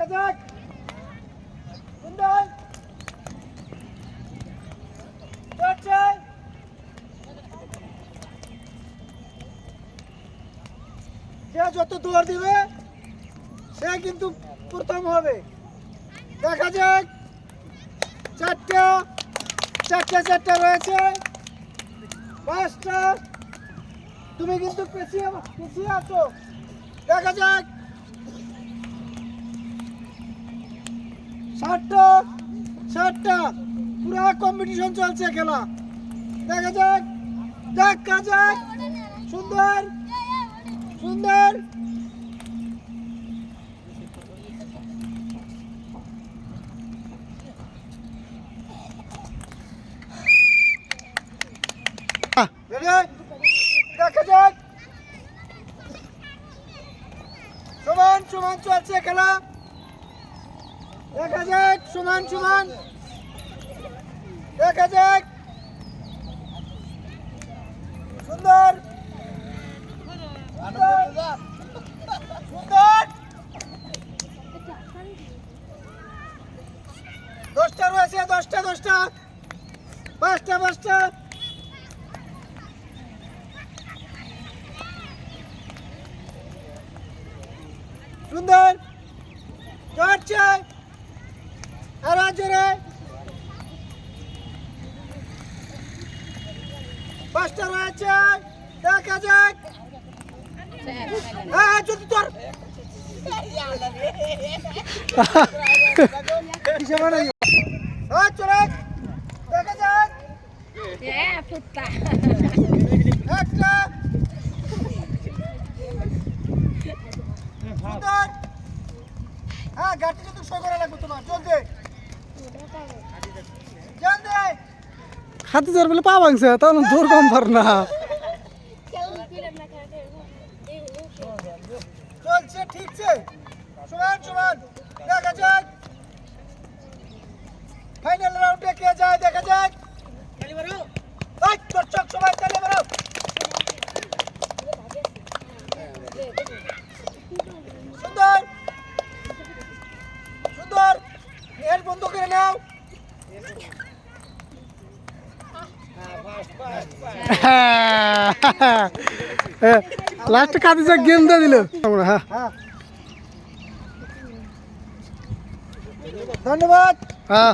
দেখা যাক সুন্দর চলছে যে যত দৌড় দিবে সে কিন্তু প্রথম হবে দেখা যাক চারটা রয়েছে পাঁচটা তুমি কিন্তু পিছিয়ে আছো দেখা যাক 60টা পুরা কম্পিটিশন চলছে খেলা দেখা যাক দেখা যাক সুন্দর সুন্দর দেখা যাক সমান সমান চলছে খেলা দেখা যাক সমান সমান দেখা যাক সুন্দর সুন্দর 10টা রয়েছে 10টা 5টা সুন্দর চড়ছে আর জোরে 5টা রয়েছে দেখা যাক হ্যাঁ যদি তোর চলে দেখা যাক একটা সুন্দর হ্যাঁ গাড়ি কিন্তু শো করা লাগবে তোমার জলদি হাতে জোর বলে পা ভাঙছে তখন জোর কম পার না চলছে ঠিকছে সমান সমান দেখা যাক ফাইনাল রাউন্ডে কে যায় দেখা যাক তালি মারো এই দর্শক সবাই তালি মারো সুন্দর সুন্দর এর বন্ধ করে নাও লাস্ট কাঁদি যা গেম দিয়ে দিল হ্যাঁ ধন্যবাদ হ্যাঁ